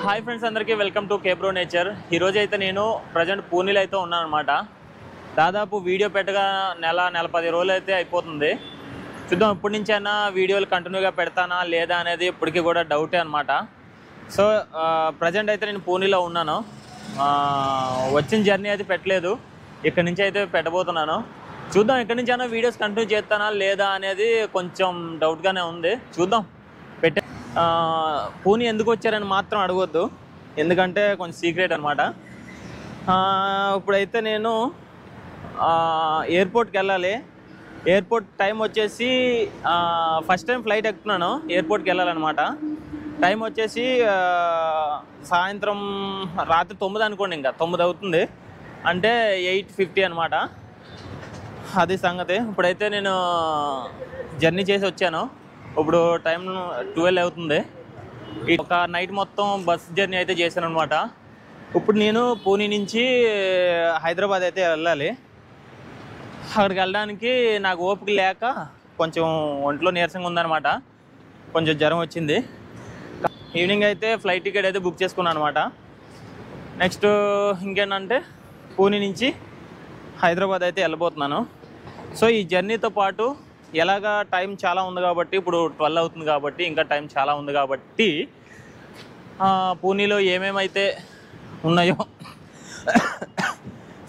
Hi friends, అందరికీ welcome to కేబ్రో nature. ఈరోజు అయితే నేను ప్రజెంట్ పూణేలో అయితే ఉన్నాను అనమాట. దాదాపు వీడియో పెట్టగా నెల 10 రోజులు అయితే అయిపోతుంది. చూద్దాం ఇప్పటి నుంచి అయినా వీడియోలు కంటిన్యూగా పెడతానా లేదా అనేది ఇప్పటికీ కూడా డౌటే అనమాట. సో ప్రజెంట్ అయితే నేను పూణేలో ఉన్నాను. వచ్చిన జర్నీ అయితే పెట్టలేదు, ఇక్కడి నుంచి అయితే పెట్టబోతున్నాను. చూద్దాం ఇక్కడి నుంచి అయినా వీడియోస్ కంటిన్యూ చేస్తానా లేదా అనేది కొంచెం డౌట్గానే ఉంది. చూద్దాం. పూణే ఎందుకు వచ్చారని మాత్రం అడగొద్దు, ఎందుకంటే కొంచెం సీక్రెట్ అనమాట. ఇప్పుడైతే నేను ఎయిర్పోర్ట్కి వెళ్ళాలి. ఎయిర్పోర్ట్ టైం వచ్చేసి ఫస్ట్ టైం ఫ్లైట్ ఎక్కుతున్నాను, ఎయిర్పోర్ట్కి వెళ్ళాలన్నమాట. టైం వచ్చేసి సాయంత్రం రాత్రి 9 అనుకోండి, ఇంకా 9 అవుతుంది, అంటే 8:50 అనమాట. అది సంగతి. ఇప్పుడైతే నేను జర్నీ చేసి వచ్చాను. ఇప్పుడు టైం 12 అవుతుంది. ఒక నైట్ మొత్తం బస్ జర్నీ అయితే చేశాను అనమాట. ఇప్పుడు నేను పూణే నుంచి హైదరాబాద్ అయితే వెళ్ళాలి. అక్కడికి వెళ్ళడానికి నాకు ఓపిక లేక కొంచెం ఒంట్లో నీరసంగా ఉందన్నమాట, కొంచెం జ్వరం వచ్చింది. ఈవినింగ్ అయితే ఫ్లైట్ టికెట్ అయితే బుక్ చేసుకున్నాను అనమాట. నెక్స్ట్ ఇంకేంటంటే పూణే నుంచి హైదరాబాద్ అయితే వెళ్ళబోతున్నాను. సో ఈ జర్నీతో పాటు ఎలాగా టైం చాలా ఉంది కాబట్టి, ఇప్పుడు 12 అవుతుంది కాబట్టి ఇంకా టైం చాలా ఉంది కాబట్టి పూణేలో ఏమేమైతే ఉన్నాయో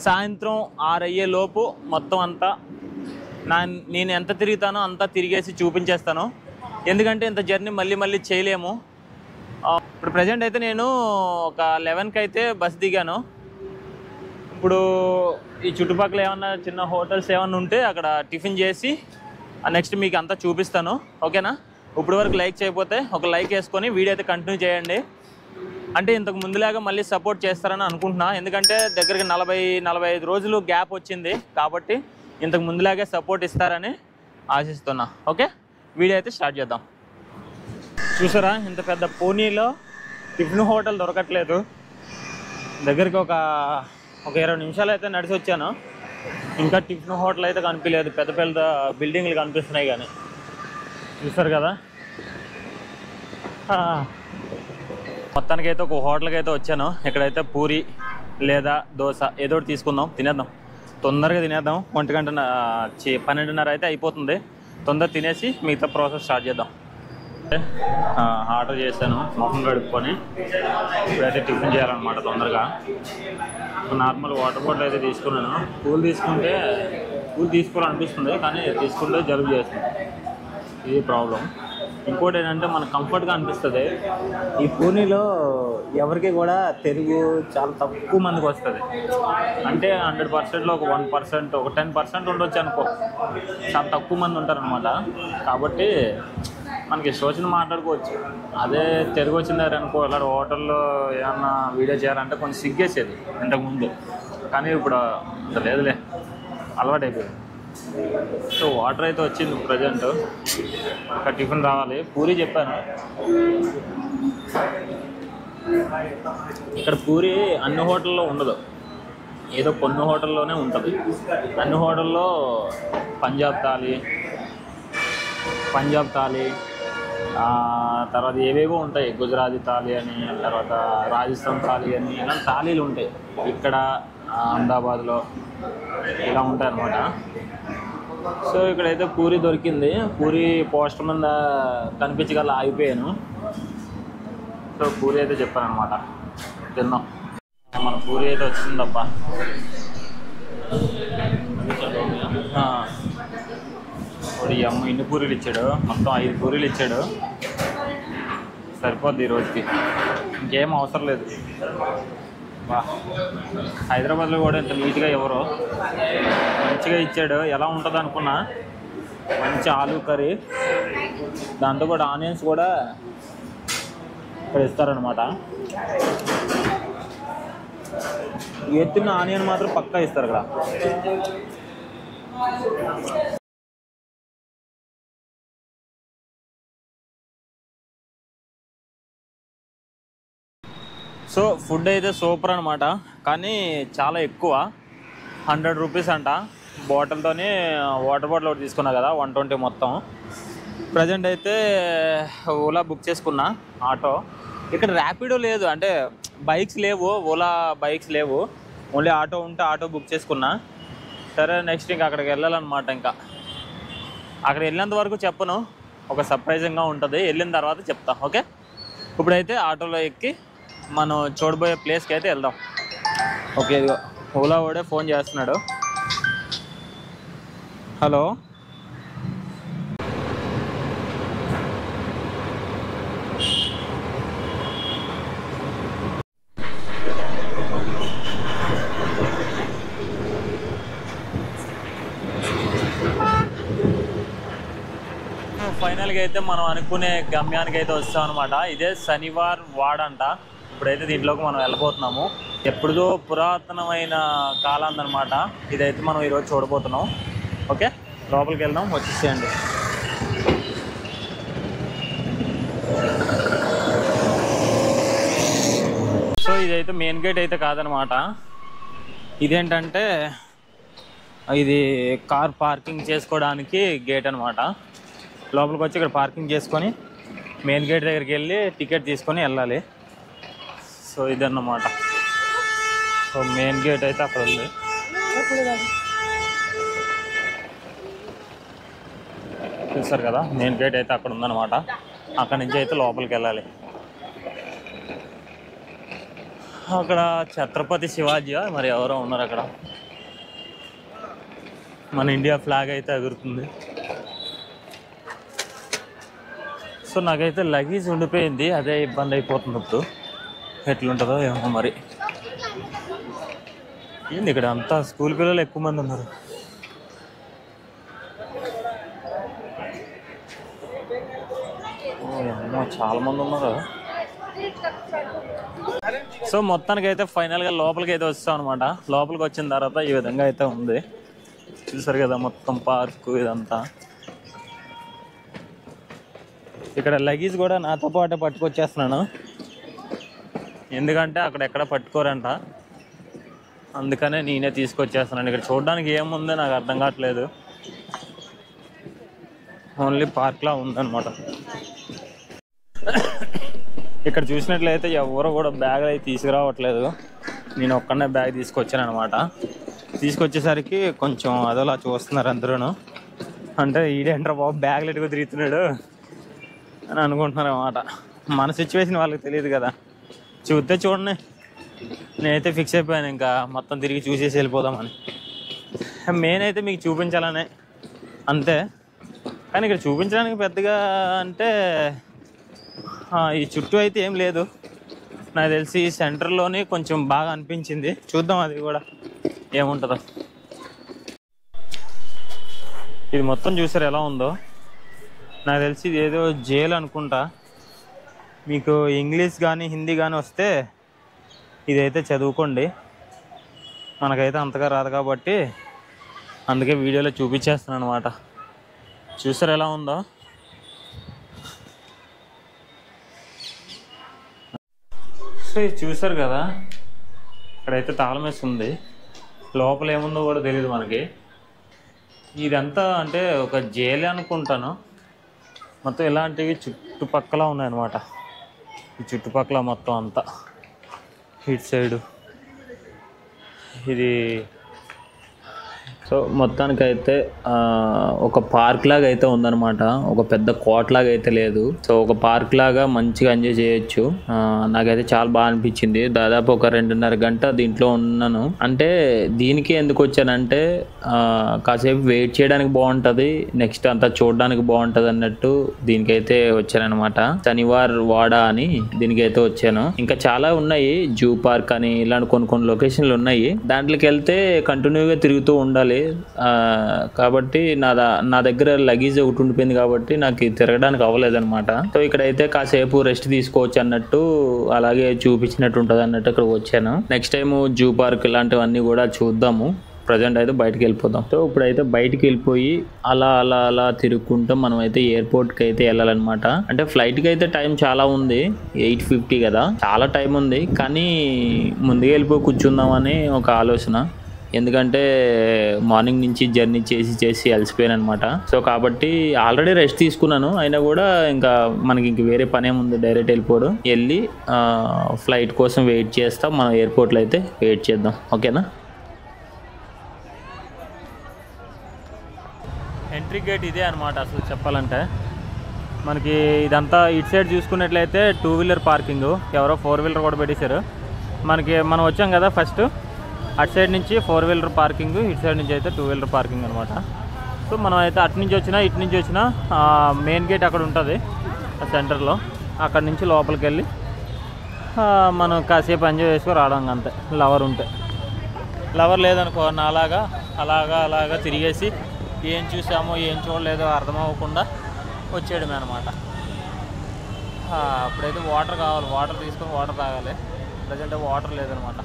సాయంత్రం 6 అయ్యేలోపు మొత్తం అంతా నేను ఎంత తిరుగుతానో అంతా తిరిగేసి చూపించేస్తాను. ఎందుకంటే ఇంత జర్నీ మళ్ళీ చేయలేము. ఇప్పుడు ప్రజెంట్ అయితే నేను ఒక 11కి అయితే బస్ దిగాను. ఇప్పుడు ఈ చుట్టుపక్కల ఏమన్నా చిన్న హోటల్స్ ఏమన్నా ఉంటే అక్కడ టిఫిన్ చేసి నెక్స్ట్ మీకు అంతా చూపిస్తాను, ఓకేనా? ఇప్పుడు వరకు లైక్ చేయకపోతే ఒక లైక్ వేసుకొని వీడియో అయితే కంటిన్యూ చేయండి. అంటే ఇంతకు ముందులాగా మళ్ళీ సపోర్ట్ చేస్తారని అనుకుంటున్నా, ఎందుకంటే దగ్గరికి 40-45 రోజులు గ్యాప్ వచ్చింది కాబట్టి ఇంతకు ముందులాగే సపోర్ట్ ఇస్తారని ఆశిస్తున్నా. ఓకే, వీడియో అయితే స్టార్ట్ చేద్దాం. చూసారా, ఇంత పెద్ద పూణేలో టిఫిన్ హోటల్ దొరకట్లేదు. దగ్గరికి ఒక 20 నిమిషాలు అయితే నడిచి వచ్చాను, ఇంకా టిఫిన్ హోటల్ అయితే కనిపించలేదు. పెద్ద బిల్డింగ్లు కనిపిస్తున్నాయి కానీ. చూస్తారు కదా, మొత్తానికి అయితే ఒక హోటల్కి అయితే వచ్చాను. ఇక్కడైతే పూరి లేదా దోశ ఏదో ఒకటి తీసుకుందాం, తినేద్దాం, తొందరగా తినేద్దాం. 12:30 అయితే అయిపోతుంది. తొందరగా తినేసి మిగతా ప్రాసెస్ స్టార్ట్ చేద్దాం. ఆర్డర్ చేశాను మొహం కడుక్కొని. ఇప్పుడైతే టిఫిన్ చేయాలన్నమాట తొందరగా. నార్మల్ వాటర్ బాటిల్ అయితే తీసుకున్నాను. పూలు తీసుకోవాలనిపిస్తుంది కానీ తీసుకుంటే జలుబు చేస్తుంది, ఇది ప్రాబ్లం. ఇంకోటి ఏంటంటే మనకు కంఫర్ట్గా అనిపిస్తుంది. ఈ పూణేలో ఎవరికి కూడా తెలుగు చాలా తక్కువ మందికి వస్తుంది. అంటే 100%లో ఒక 1%, ఒక 10% ఉండొచ్చు అనుకో, చాలా తక్కువ మంది ఉంటారనమాట. కాబట్టి మనకి ఇష్టం మాట్లాడుకోవచ్చు. అదే తెలుగు వచ్చిందారనుకో, ఇలా హోటల్లో ఏమన్నా వీడియో చేయాలంటే కొంచెం సిగ్గేసేది ఇంతకుముందు, కానీ ఇప్పుడు అంత లేదులే, అలవాటు అయిపోయింది. సో వాటర్ అయితే వచ్చింది ప్రజెంట్. ఒక టిఫిన్ రావాలి. పూరి చెప్పాను. ఇక్కడ పూరి అన్ని హోటల్లో ఉండదు, ఏదో కొన్ని హోటల్లోనే ఉంటుంది. అన్ని హోటల్లో పంజాబ్ థాలీ తర్వాత ఏవేవో ఉంటాయి, గుజరాతీ థాలీ అని, తర్వాత రాజస్థాన్ థాలీ అని, ఇలాంటి థాలీలు ఉంటాయి. ఇక్కడ అహ్మదాబాద్లో ఇలా ఉంటాయి అన్నమాట. సో ఇక్కడైతే పూరి దొరికింది. పూరి పోస్టర్ మీద కనిపించగల ఆగిపోయాను. సో పూరి అయితే చెప్పాను అనమాట, తిన్నాం. మన పూరి అయితే వచ్చిందప్ప. వాడు అమ్మ ఇన్ని పూరీలు ఇచ్చాడు, మొత్తం 5 పూరీలు ఇచ్చాడు. సరిపోద్ది ఈ రోజుకి, ఇంకేం అవసరం లేదు. వా, హైదరాబాద్లో కూడా ఇంత నీట్గా ఎవరో మంచిగా ఇచ్చాడు. ఎలా ఉంటుంది అనుకున్నా, మంచి ఆలూ కర్రీ, దాంతో కూడా ఆనియన్స్ కూడా ఇక్కడ ఇస్తారనమాట. ఎత్తిన ఆనియన్ మాత్రం పక్కా ఇస్తారు ఇక్కడ. సో ఫుడ్ అయితే సూపర్ అనమాట, కానీ చాలా ఎక్కువ. 100 రూపీస్ అంట బాటిల్తోని. వాటర్ బాటిల్ ఒకటి తీసుకున్నా కదా, 120 మొత్తం. ప్రజెంట్ అయితే ఓలా బుక్ చేసుకున్నా ఆటో. ఇక్కడ ర్యాపిడో లేదు, అంటే బైక్స్ లేవు, ఓలా బైక్స్ లేవు, ఓన్లీ ఆటో ఉంటే ఆటో బుక్ చేసుకున్నా. సరే నెక్స్ట్ ఇంకా అక్కడికి వెళ్ళాలన్నమాట. ఇంకా అక్కడ వెళ్ళినంత వరకు చెప్పను, ఒక సర్ప్రైజింగ్గా ఉంటుంది, వెళ్ళిన తర్వాత చెప్తా. ఓకే, ఇప్పుడైతే ఆటోలో ఎక్కి మనం చూడబోయే ప్లేస్కి అయితే వెళ్దాం. ఓకే, ఇదిగో ఓలా వాడే ఫోన్ చేస్తున్నాడు. హలో, ఫైనల్గా అయితే మనం అనుకునే గమ్యానికి అయితే వస్తాం అనమాట. ఇదే శనివార్ వాడంట. ఇప్పుడైతే దీంట్లోకి మనం వెళ్ళబోతున్నాము. ఎప్పుడుదో పురాతనమైన కాలం అనమాట ఇదైతే మనం ఈరోజు చూడబోతున్నాం. ఓకే, లోపలికి వెళ్దాం, వచ్చేసేయండి. సో ఇదైతే మెయిన్ గేట్ అయితే కాదనమాట. ఇదేంటంటే ఇది కార్ పార్కింగ్ చేసుకోవడానికి గేట్ అనమాట. లోపలికి వచ్చి ఇక్కడ పార్కింగ్ చేసుకొని మెయిన్ గేట్ దగ్గరికి వెళ్ళి టికెట్ తీసుకొని వెళ్ళాలి. సో ఇదన్నమాట. సో మెయిన్ గేట్ అయితే అక్కడ ఉంది. చూస్తారు కదా, మెయిన్ గేట్ అయితే అక్కడ ఉందన్నమాట. అక్కడ నుంచి అయితే లోపలికి వెళ్ళాలి. అక్కడ ఛత్రపతి శివాజీ మరి ఎవరో ఉన్నారు అక్కడ. మన ఇండియా ఫ్లాగ్ అయితే ఎగురుతుంది. సో నాకైతే లగేజ్ ఉండిపోయింది, అదే ఇబ్బంది అయిపోతుంది. ఇప్పుడు ఎట్లుంటుందో ఏమో మరి. ఏంది ఇక్కడ అంతా స్కూల్ పిల్లలు ఎక్కువ మంది ఉన్నారు. ఏమో చాలా మంది ఉన్నారు. సో మొత్తానికి అయితే ఫైనల్గా లోపలికి అయితే వస్తాం అనమాట. లోపలికి వచ్చిన తర్వాత ఈ విధంగా అయితే ఉంది. చూసారు కదా మొత్తం పార్కు ఇదంతా. ఇక్కడ లగేజ్ కూడా నాతో పాటే పట్టుకొచ్చేస్తున్నాను, ఎందుకంటే అక్కడ ఎక్కడ పట్టుకోరంట, అందుకనే నేనే తీసుకొచ్చేస్తున్నాను. ఇక్కడ చూడడానికి ఏముందో నాకు అర్థం కావట్లేదు, ఓన్లీ పార్క్లా ఉందన్నమాట. ఇక్కడ చూసినట్లయితే ఎవరు కూడా బ్యాగ్ అయితే తీసుకురావట్లేదు, నేను ఒక్కనే బ్యాగ్ తీసుకొచ్చాను అనమాట. తీసుకొచ్చేసరికి కొంచెం అదోలా చూస్తున్నారు అందరూ. అంటే ఈడేంట్రా బాబు బ్యాగ్లు ఎటుకు తిరుగుతున్నాడు అని అనుకుంటున్నారు అన్నమాట. మన సిచ్యువేషన్ వాళ్ళకి తెలియదు కదా. చూస్తే చూడండి, నేనైతే ఫిక్స్ అయిపోయాను ఇంకా మొత్తం తిరిగి చూసేసి వెళ్ళిపోదామని. మెయిన్ అయితే మీకు చూపించాలనే అంతే. కానీ ఇక్కడ చూపించడానికి పెద్దగా అంటే ఈ చుట్టూ అయితే ఏం లేదు. నాకు తెలిసి సెంటర్లోని కొంచెం బాగా అనిపించింది. చూద్దాం అది కూడా ఏముంటుందో. ఇది మొత్తం చూసారు ఎలా ఉందో. నాకు తెలిసి ఇది ఏదో జైలు అనుకుంటా. మీకు ఇంగ్లీష్ కానీ హిందీ కానీ వస్తే ఇదైతే చదువుకోండి. మనకైతే అంతగా రాదు కాబట్టి అందుకే వీడియోలో చూపించేస్తున్నాను అనమాట. చూసారు ఎలా ఉందో. సో ఇది చూసారు కదా, ఇక్కడైతే తాళం వేసి ఉంది. లోపల ఏముందో కూడా తెలియదు మనకి. ఇదంతా అంటే ఒక జైలు అనుకుంటాను. మొత్తం ఇలాంటివి చుట్టుపక్కల ఉన్నాయన్నమాట. ఈ చుట్టుపక్కల మొత్తం అంతా ఇటు సైడు ఇది. సో మొత్తానికైతే ఒక పార్క్ లాగా అయితే ఉందన్నమాట. ఒక పెద్ద కోట లాగా అయితే లేదు. సో ఒక పార్క్ లాగా మంచిగా ఎంజాయ్ చేయొచ్చు. నాకైతే చాలా బాగా అనిపించింది. దాదాపు ఒక 2.5 గంట దీంట్లో ఉన్నాను. అంటే దీనికి ఎందుకు వచ్చానంటే కాసేపు వెయిట్ చేయడానికి బాగుంటుంది, నెక్స్ట్ అంతా చూడడానికి బాగుంటుంది అన్నట్టు దీనికైతే వచ్చానమాట. శనివార్ వాడా అని దీనికైతే వచ్చాను. ఇంకా చాలా ఉన్నాయి, జూ పార్క్ అని ఇలాంటి కొన్ని లొకేషన్లు ఉన్నాయి. దాంట్లోకి వెళ్తే కంటిన్యూగా తిరుగుతూ ఉండాలి. కాబట్టి నా దగ్గర లగేజ్ ఒకటి ఉండిపోయింది కాబట్టి నాకు తిరగడానికి అవ్వలేదు అనమాట. సో ఇక్కడైతే కాసేపు రెస్ట్ తీసుకోవచ్చు అన్నట్టు, అలాగే చూపించినట్టు ఉంటుంది అన్నట్టు ఇక్కడ వచ్చాను. నెక్స్ట్ టైం జూ పార్క్ ఇలాంటివన్నీ కూడా చూద్దాము. ప్రజెంట్ అయితే బయటకు వెళ్ళిపోదాం. సో ఇప్పుడైతే బయటికి వెళ్ళిపోయి అలా తిరుగుకుంటాం. మనం అయితే ఎయిర్పోర్ట్కి అయితే వెళ్ళాలన్నమాట. అంటే ఫ్లైట్కి అయితే టైం చాలా ఉంది, 8:50 కదా, చాలా టైం ఉంది. కానీ ముందుగా వెళ్ళిపోయి కూర్చుందామని ఒక ఆలోచన. ఎందుకంటే మార్నింగ్ నుంచి జర్నీ చేసి అలసిపోయాను అనమాట. సో కాబట్టి ఆల్రెడీ రెస్ట్ తీసుకున్నాను, అయినా కూడా ఇంకా మనకి ఇంక వేరే పని ఏముంది, డైరెక్ట్ వెళ్ళిపోవడం. వెళ్ళి ఫ్లైట్ కోసం వెయిట్ చేస్తాం. మనం ఎయిర్పోర్ట్లో అయితే వెయిట్ చేద్దాం, ఓకేనా. ఎంట్రీ గేట్ ఇదే అనమాట. అసలు చెప్పాలంటే మనకి ఇదంతా ఇటు సైడ్ చూసుకున్నట్లయితే 2 వీలర్ పార్కింగ్, ఎవరో 4 వీలర్ కూడా పెట్టేశారు. మనం వచ్చాం కదా ఫస్ట్, అటు సైడ్ నుంచి 4 వీలర్ పార్కింగ్, ఇటు సైడ్ నుంచి అయితే 2 వీలర్ పార్కింగ్ అనమాట. సో మనం అయితే అటు నుంచి వచ్చినా ఇటు నుంచి వచ్చినా మెయిన్ గేట్ అక్కడ ఉంటుంది సెంటర్లో. అక్కడ నుంచి లోపలికి వెళ్ళి మనం కాసేపు ఎంజాయ్ చేసుకొని రావడం అంతే. లవర్ ఉంటే, లవర్ లేదనుకో అలాగా తిరిగేసి ఏం చూసామో ఏం చూడలేదో అర్థం అవ్వకుండా వచ్చేయడమే అనమాట. అప్పుడైతే వాటర్ కావాలి, వాటర్ తీసుకొని వాటర్ తాగాలి. ప్రజెంట్ వాటర్ లేదనమాట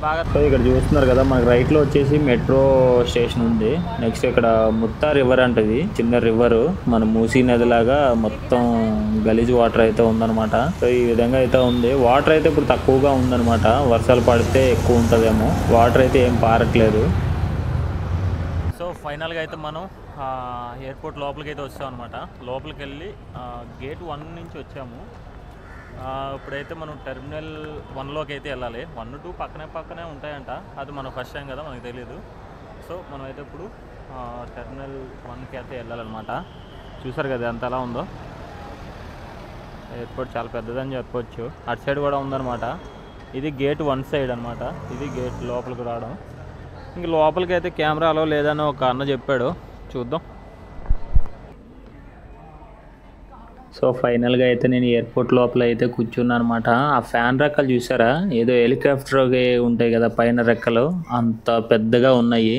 బాగా. ఇక్కడ చూస్తున్నారు కదా, మనకి రైట్లో వచ్చేసి మెట్రో స్టేషన్ ఉంది. నెక్స్ట్ ఇక్కడ ముత్తా రివర్ అంటది, చిన్న రివర్, మన మూసీ నదిలాగా మొత్తం గలీజ్ వాటర్ అయితే ఉందన్నమాట. సో ఈ విధంగా అయితే ఉంది. వాటర్ అయితే ఇప్పుడు తక్కువగా ఉందన్నమాట, వర్షాలు పడితే ఎక్కువ ఉంటుందేమో. వాటర్ అయితే ఏం పారట్లేదు. సో ఫైనల్గా అయితే మనం ఎయిర్పోర్ట్ లోపలికి అయితే వచ్చాం అనమాట. లోపలికి వెళ్ళి గేట్ 1 నుంచి వచ్చాము. ఇప్పుడైతే మనం టెర్మినల్ 1లోకి అయితే వెళ్ళాలి. 1, 2 పక్కనే ఉంటాయంట. అది మనం ఫస్ట్ టైం కదా, మనకు తెలియదు. సో మనం అయితే ఇప్పుడు టెర్మినల్ 1కి అయితే వెళ్ళాలన్నమాట. చూసారు కదా ఎంత ఎలా ఉందో. ఎయిర్పోర్ట్ చాలా పెద్దదని చెప్పొచ్చు. అటు సైడ్ కూడా ఉందన్నమాట. ఇది గేట్ 1 సైడ్ అనమాట. ఇది గేట్ లోపలికి రావడం. ఇంక లోపలికి అయితే కెమెరాలో లేదని ఒక అన్న చెప్పాడు, చూద్దాం. సో ఫైనల్గా అయితే నేను ఎయిర్పోర్ట్ లోపల అయితే కూర్చున్నాను అనమాట. ఆ ఫ్యాన్ రెక్కలు చూసారా, ఏదో హెలికాప్టర్కి ఉంటాయి కదా పైన రెక్కలు, అంత పెద్దగా ఉన్నాయి.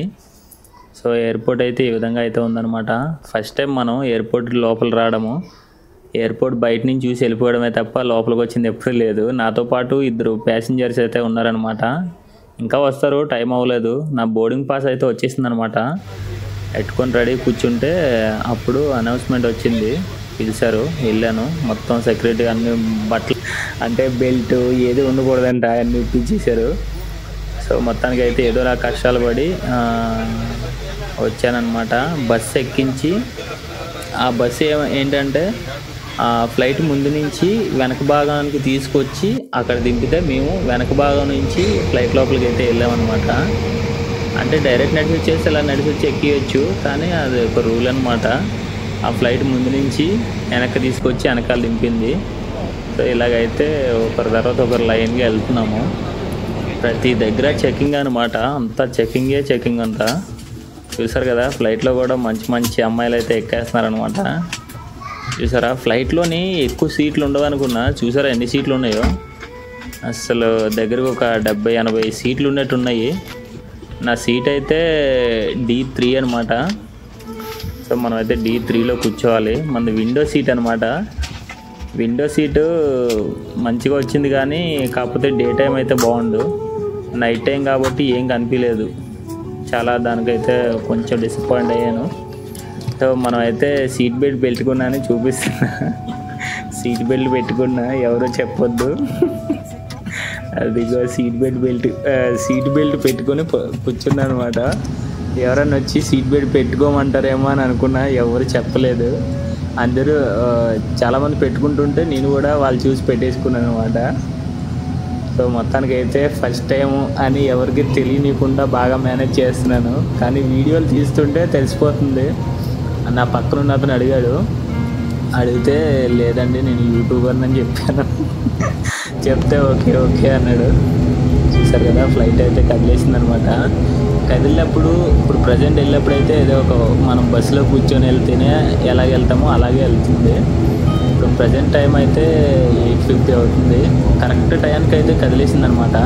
సో ఎయిర్పోర్ట్ అయితే ఈ విధంగా అయితే ఉందన్నమాట. ఫస్ట్ టైం మనం ఎయిర్పోర్ట్ లోపల రావడము. ఎయిర్పోర్ట్ బయట నుంచి చూసి వెళ్ళిపోవడమే తప్ప లోపలికి వచ్చింది ఎప్పుడూ లేదు. నాతో పాటు 2 ప్యాసింజర్స్ అయితే ఉన్నారనమాట. ఇంకా వస్తారు, టైం అవ్వలేదు. నా బోర్డింగ్ పాస్ అయితే వచ్చేసింది అనమాట. పెట్టుకొని రెడీ కూర్చుంటే అప్పుడు అనౌన్స్మెంట్ వచ్చింది, పిలిచారు. వెళ్ళాను. మొత్తం సెక్యూరిటీ అన్ని బట్టలు అంటే బెల్ట్ ఏది ఉండకూడదంట అన్నీ ఇప్పించేశారు. సో మొత్తానికి అయితే ఏదోలా కష్టాలు పడి వచ్చానమాట. బస్సు ఎక్కించి, ఆ బస్సు ఏంటంటే ఫ్లైట్ ముందు నుంచి వెనక భాగానికి తీసుకొచ్చి అక్కడ దింపితే మేము వెనక భాగం నుంచి ఫ్లైట్ లోపలికి అయితే వెళ్ళామన్నమాట. అంటే డైరెక్ట్ నడిచి వచ్చేసి ఇలా నడిచి వచ్చి ఎక్కియచ్చు, కానీ అది ఒక రూల్ అనమాట. ఆ ఫ్లైట్ ముందు నుంచి వెనక్కి తీసుకొచ్చి వెనకాల దింపింది. సో ఇలాగైతే ఒకరి తర్వాత ఒకరు లైన్గా వెళ్తున్నాము. ప్రతి దగ్గర చెకింగ్ అనమాట. అంతా చెకింగ్ అంతా. చూసారు కదా, ఫ్లైట్లో కూడా మంచి అమ్మాయిలు అయితే ఎక్కేస్తున్నారనమాట. చూసారా, ఫ్లైట్లోని ఎక్కువ సీట్లు ఉండవు అనుకున్నా. చూసారా ఎన్ని సీట్లు ఉన్నాయో, అసలు దగ్గరకు ఒక 70-80 సీట్లు ఉన్నట్టున్నాయి. నా సీట్ అయితే D3 అనమాట. సో మనం అయితే D3లో కూర్చోవాలి. మనది విండో సీట్ అనమాట. విండో సీటు మంచిగా వచ్చింది, కానీ కాకపోతే డే టైం అయితే బాగుండు. నైట్ టైం కాబట్టి ఏం కనిపించలేదు. చాలా దానికైతే కొంచెం డిసప్పాయింట్ అయ్యాను. సో మనం అయితే సీట్ బెల్ట్ పెట్టుకున్నాను చూపిస్తున్నా. సీట్ బెల్ట్ పెట్టుకున్నా, ఎవరో చెప్పొద్దు. అదిగో సీట్ బెల్ట్ పెట్టుకొని కూర్చున్నా అనమాట. ఎవరన్నా వచ్చి సీట్ బెల్ట్ పెట్టుకోమంటారేమో అని అనుకున్నా, ఎవరు చెప్పలేదు. అందరూ చాలామంది పెట్టుకుంటుంటే నేను కూడా వాళ్ళు చూసి పెట్టేసుకున్నాను అనమాట. సో మొత్తానికి అయితే ఫస్ట్ టైం అని ఎవరికి తెలియనికుండా బాగా మేనేజ్ చేస్తున్నాను. కానీ వీడియోలు తీస్తుంటే తెలిసిపోతుంది. నా పక్కన ఉన్న అతను అడిగితే లేదండి నేను యూట్యూబర్ని అని చెప్పాను. చెప్తే ఓకే అన్నాడు. చూసారు కదా, ఫ్లైట్ అయితే కదిలేసింది అనమాట. కదిలినప్పుడు ఇప్పుడు ప్రజెంట్ వెళ్ళినప్పుడైతే ఏదో మనం బస్సులో కూర్చొని వెళ్తేనే ఎలాగ వెళ్తామో అలాగే వెళ్తుంది. ఇప్పుడు ప్రజెంట్ టైం అయితే 8:50 అవుతుంది. కరెక్ట్ టైంకి అయితే కదిలేసింది అనమాట.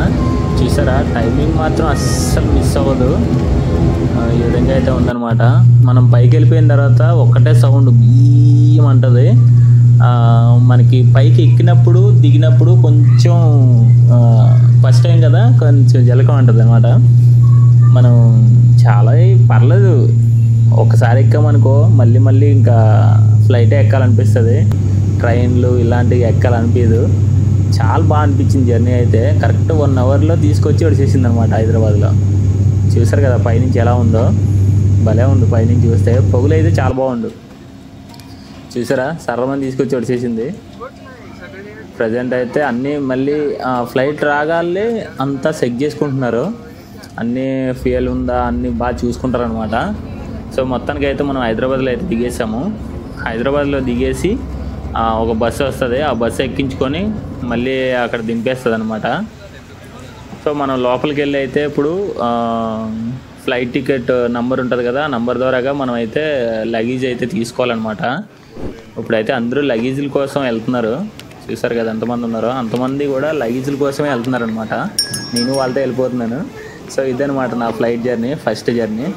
చూసారా, టైమింగ్ మాత్రం అస్సలు మిస్ అవ్వదు. ఈ విధంగా అయితే ఉందన్నమాట. మనం పైకి వెళ్ళిపోయిన తర్వాత ఒక్కటే సౌండ్ బీమంటుంది. మనకి పైకి ఎక్కినప్పుడు దిగినప్పుడు కొంచెం ఫస్ట్ టైం కదా, కొంచెం జలకం ఉంటుంది అనమాట. మనం చాలా పర్లేదు, ఒకసారి ఎక్కామనుకో మళ్ళీ ఇంకా ఫ్లైటే ఎక్కాలనిపిస్తుంది. ట్రైన్లు ఇలాంటివి ఎక్కాలనిపించదు. చాలా బాగా అనిపించింది జర్నీ అయితే. కరెక్ట్ 1 అవర్లో తీసుకొచ్చి వచ్చేసింది అనమాట హైదరాబాద్లో. చూసారు కదా పైనుంచి ఎలా ఉందో, భలే ఉంది పైనుంచి చూస్తే. పొగులు అయితే చాలా బాగుండు. చూసారా సర్రమని తీసుకొచ్చి వచ్చేసింది. ప్రజెంట్ అయితే అన్నీ మళ్ళీ ఫ్లైట్ రాగానే అంతా చెక్ చేసుకుంటున్నారు, అన్నీ ఫ్యూయల్ ఉందా అన్నీ బాగా చూసుకుంటారు అనమాట. సో మొత్తానికి అయితే మనం హైదరాబాద్లో అయితే దిగేసాము. హైదరాబాద్లో దిగేసి ఒక బస్సు వస్తుంది, ఆ బస్సు ఎక్కించుకొని మళ్ళీ అక్కడ దింపేస్తుంది అనమాట. సో మనం లోపలికి వెళ్ళి అయితే ఇప్పుడు ఫ్లైట్ టికెట్ నంబర్ ఉంటుంది కదా, ఆ నంబర్ ద్వారాగా మనం అయితే లగేజ్ అయితే తీసుకోవాలన్నమాట. ఇప్పుడైతే అందరూ లగేజీల కోసం వెళ్తున్నారు. చూసారు కదా ఎంతమంది ఉన్నారో, అంతమంది కూడా లగేజీల కోసమే వెళ్తున్నారు అనమాట. నేను వాళ్ళతో వెళ్ళిపోతున్నాను. సో ఇదనమాట నా ఫ్లైట్ జర్నీ, ఫస్ట్ జర్నీ.